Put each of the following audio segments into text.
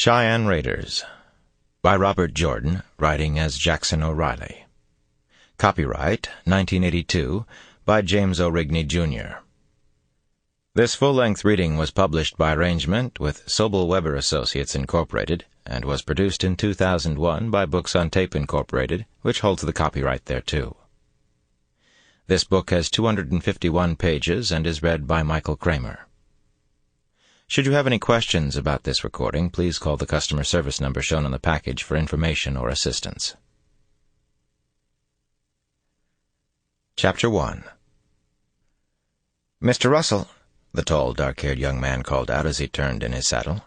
Cheyenne Raiders by Robert Jordan, writing as Jackson O'Reilly. Copyright 1982 by James O'Rigney, Jr. This full-length reading was published by arrangement with Sobel Weber Associates, Incorporated, and was produced in 2001 by Books on Tape, Incorporated, which holds the copyright thereto. This book has 251 pages and is read by Michael Kramer. Should you have any questions about this recording, please call the customer service number shown on the package for information or assistance. Chapter 1. "Mr. Russell," the tall, dark-haired young man called out as he turned in his saddle.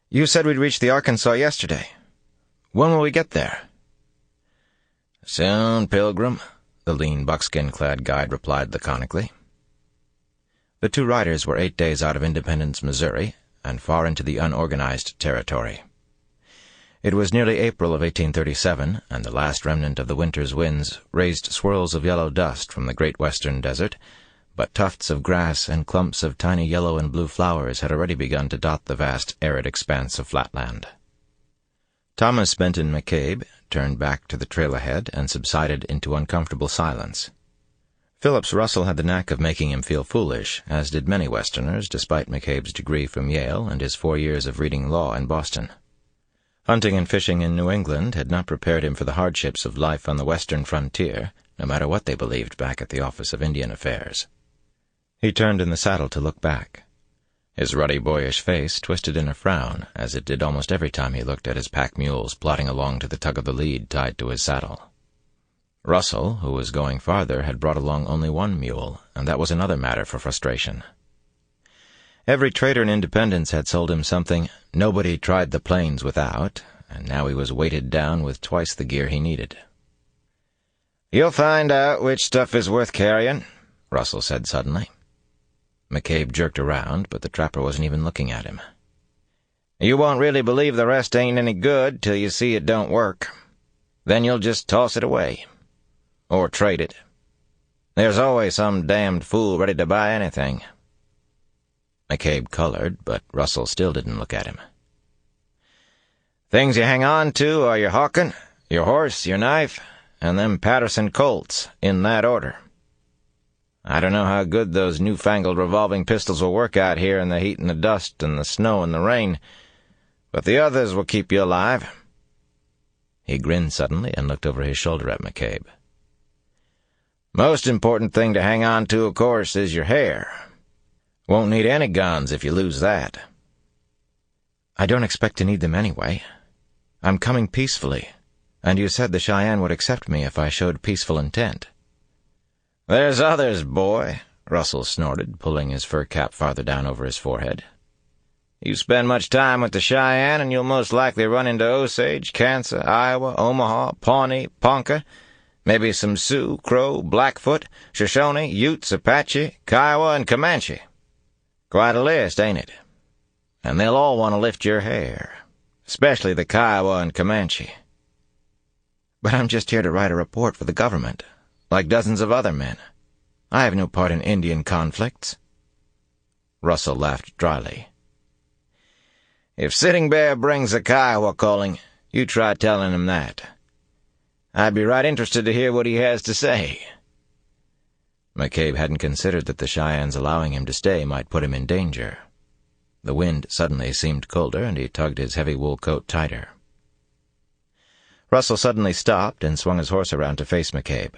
"You said we'd reach the Arkansas yesterday. When will we get there?" "Soon, Pilgrim," the lean, buckskin-clad guide replied laconically. The two riders were 8 days out of Independence, Missouri, and far into the unorganized territory. It was nearly April of 1837, and the last remnant of the winter's winds raised swirls of yellow dust from the great western desert, but tufts of grass and clumps of tiny yellow and blue flowers had already begun to dot the vast, arid expanse of flatland. Thomas Benton McCabe turned back to the trail ahead and subsided into uncomfortable silence. Phillips Russell had the knack of making him feel foolish, as did many Westerners, despite McCabe's degree from Yale and his 4 years of reading law in Boston. Hunting and fishing in New England had not prepared him for the hardships of life on the western frontier, no matter what they believed back at the Office of Indian Affairs. He turned in the saddle to look back. His ruddy, boyish face twisted in a frown, as it did almost every time he looked at his pack mules plodding along to the tug of the lead tied to his saddle. Russell, who was going farther, had brought along only one mule, and that was another matter for frustration. Every trader in Independence had sold him something nobody tried the plains without, and now he was weighted down with twice the gear he needed. "You'll find out which stuff is worth carrying," Russell said suddenly. McCabe jerked around, but the trapper wasn't even looking at him. "You won't really believe the rest ain't any good till you see it don't work. Then you'll just toss it away. Or trade it. There's always some damned fool ready to buy anything." McCabe colored, but Russell still didn't look at him. "Things you hang on to are your hawkin', your horse, your knife, and them Patterson Colts, in that order. I don't know how good those newfangled revolving pistols will work out here in the heat and the dust and the snow and the rain, but the others will keep you alive." He grinned suddenly and looked over his shoulder at McCabe. "Most important thing to hang on to, of course, is your hair. Won't need any guns if you lose that." "I don't expect to need them anyway. I'm coming peacefully, and you said the Cheyenne would accept me if I showed peaceful intent." "There's others, boy," Russell snorted, pulling his fur cap farther down over his forehead. "You spend much time with the Cheyenne, and you'll most likely run into Osage, Kansas, Iowa, Omaha, Pawnee, Ponca, maybe some Sioux, Crow, Blackfoot, Shoshone, Utes, Apache, Kiowa, and Comanche. Quite a list, ain't it? And they'll all want to lift your hair, especially the Kiowa and Comanche." "But I'm just here to write a report for the government, like dozens of other men. I have no part in Indian conflicts." Russell laughed dryly. "If Sitting Bear brings the Kiowa calling, you try telling him that. I'd be right interested to hear what he has to say." McCabe hadn't considered that the Cheyennes allowing him to stay might put him in danger. The wind suddenly seemed colder, and he tugged his heavy wool coat tighter. Russell suddenly stopped and swung his horse around to face McCabe.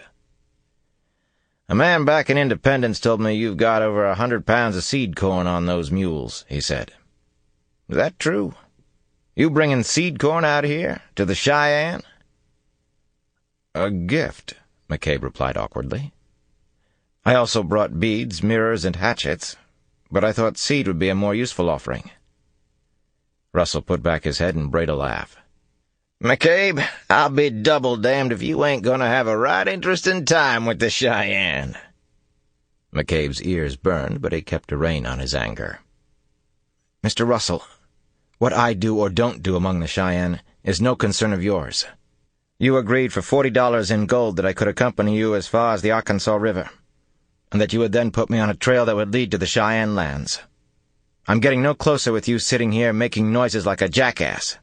"A man back in Independence told me you've got over 100 pounds of seed corn on those mules," he said. "Is that true? You bringing seed corn out here, to the Cheyenne?" "A gift," McCabe replied awkwardly. "I also brought beads, mirrors, and hatchets, but I thought seed would be a more useful offering." Russell put back his head and brayed a laugh. "McCabe, I'll be double damned if you ain't gonna have a right interesting time with the Cheyenne." McCabe's ears burned, but he kept a rein on his anger. "Mr. Russell, what I do or don't do among the Cheyenne is no concern of yours. You agreed for $40 in gold that I could accompany you as far as the Arkansas River, and that you would then put me on a trail that would lead to the Cheyenne lands. I'm getting no closer with you sitting here making noises like a jackass."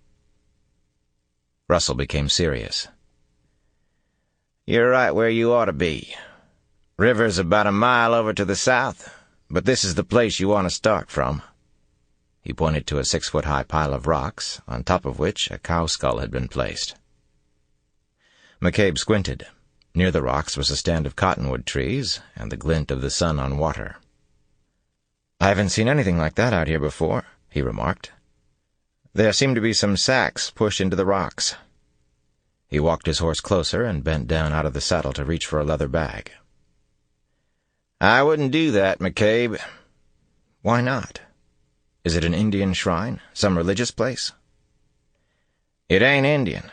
Russell became serious. "You're right where you ought to be. River's about a mile over to the south, but this is the place you want to start from." He pointed to a 6-foot-high pile of rocks, on top of which a cow skull had been placed. McCabe squinted. Near the rocks was a stand of cottonwood trees, and the glint of the sun on water. "I haven't seen anything like that out here before," he remarked. "There seem to be some sacks pushed into the rocks." He walked his horse closer and bent down out of the saddle to reach for a leather bag. "I wouldn't do that, McCabe." "Why not? Is it an Indian shrine? Some religious place?" "It ain't Indian.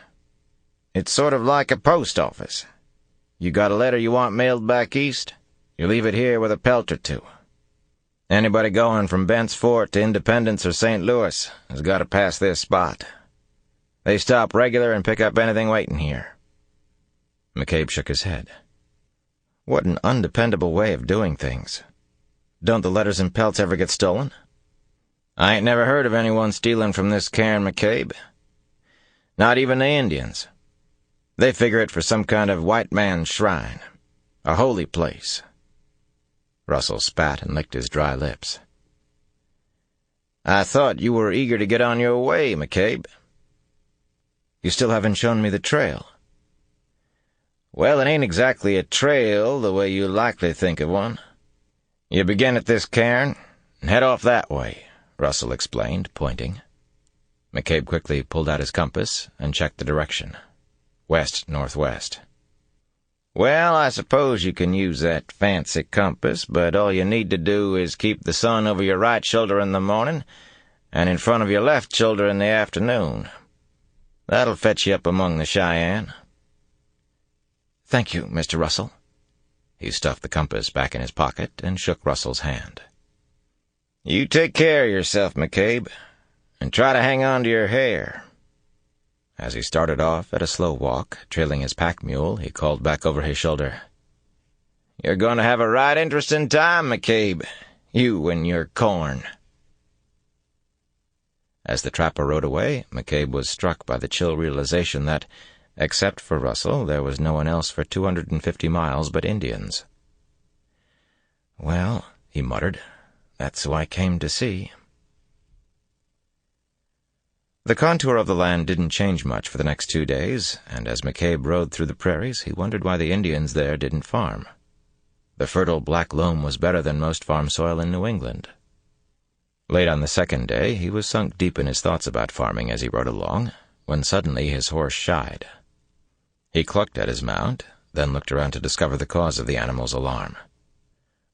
It's sort of like a post office. You got a letter you want mailed back east, you leave it here with a pelt or two. Anybody going from Bent's Fort to Independence or St. Louis has got to pass this spot. They stop regular and pick up anything waiting here." McCabe shook his head. "What an undependable way of doing things. Don't the letters and pelts ever get stolen?" "I ain't never heard of anyone stealing from this cairn, McCabe. Not even the Indians. They figure it for some kind of white man's shrine, a holy place." Russell spat and licked his dry lips. "I thought you were eager to get on your way, McCabe." "You still haven't shown me the trail." "Well, it ain't exactly a trail the way you likely think of one. You begin at this cairn and head off that way," Russell explained, pointing. McCabe quickly pulled out his compass and checked the direction. West-northwest. "Well, I suppose you can use that fancy compass, but all you need to do is keep the sun over your right shoulder in the morning and in front of your left shoulder in the afternoon. That'll fetch you up among the Cheyenne." "Thank you, Mr. Russell." He stuffed the compass back in his pocket and shook Russell's hand. "You take care of yourself, McCabe, and try to hang on to your hair." As he started off at a slow walk, trailing his pack mule, he called back over his shoulder, "You're going to have a right interesting time, McCabe, you and your corn." As the trapper rode away, McCabe was struck by the chill realization that, except for Russell, there was no one else for 250 miles but Indians. "Well," he muttered, "that's who I came to see." The contour of the land didn't change much for the next 2 days, and as McCabe rode through the prairies, he wondered why the Indians there didn't farm. The fertile black loam was better than most farm soil in New England. Late on the second day, he was sunk deep in his thoughts about farming as he rode along, when suddenly his horse shied. He clucked at his mount, then looked around to discover the cause of the animal's alarm.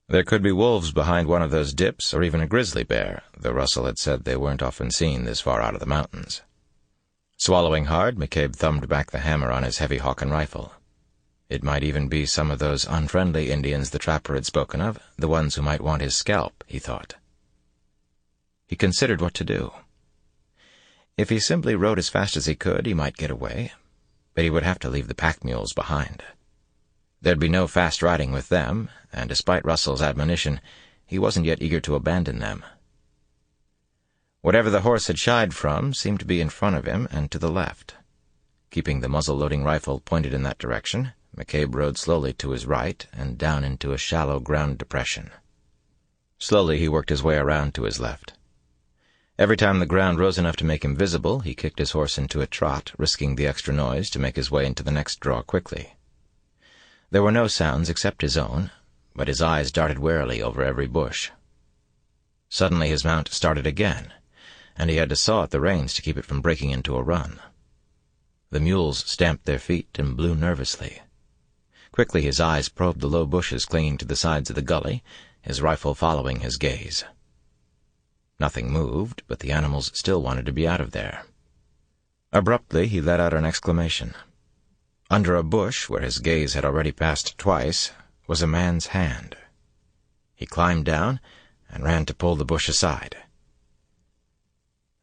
There could be wolves behind one of those dips, or even a grizzly bear, though Russell had said they weren't often seen this far out of the mountains. Swallowing hard, McCabe thumbed back the hammer on his heavy Hawken rifle. It might even be some of those unfriendly Indians the trapper had spoken of, the ones who might want his scalp, he thought. He considered what to do. If he simply rode as fast as he could, he might get away, but he would have to leave the pack mules behind. There'd be no fast riding with them, and despite Russell's admonition, he wasn't yet eager to abandon them. Whatever the horse had shied from seemed to be in front of him and to the left. Keeping the muzzle-loading rifle pointed in that direction, McCabe rode slowly to his right and down into a shallow ground depression. Slowly he worked his way around to his left. Every time the ground rose enough to make him visible, he kicked his horse into a trot, risking the extra noise to make his way into the next draw quickly. There were no sounds except his own, but his eyes darted warily over every bush. Suddenly his mount started again, and he had to saw at the reins to keep it from breaking into a run. The mules stamped their feet and blew nervously. Quickly his eyes probed the low bushes clinging to the sides of the gully, his rifle following his gaze. Nothing moved, but the animals still wanted to be out of there. Abruptly he let out an exclamation. Under a bush, where his gaze had already passed twice, was a man's hand. He climbed down and ran to pull the bush aside.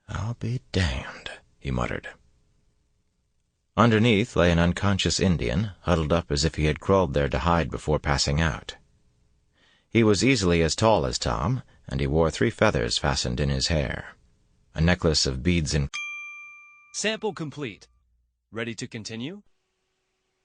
"I'll be damned," he muttered. Underneath lay an unconscious Indian, huddled up as if he had crawled there to hide before passing out. He was easily as tall as Tom, and he wore 3 feathers fastened in his hair. A necklace of beads and... Sample complete. Ready to continue?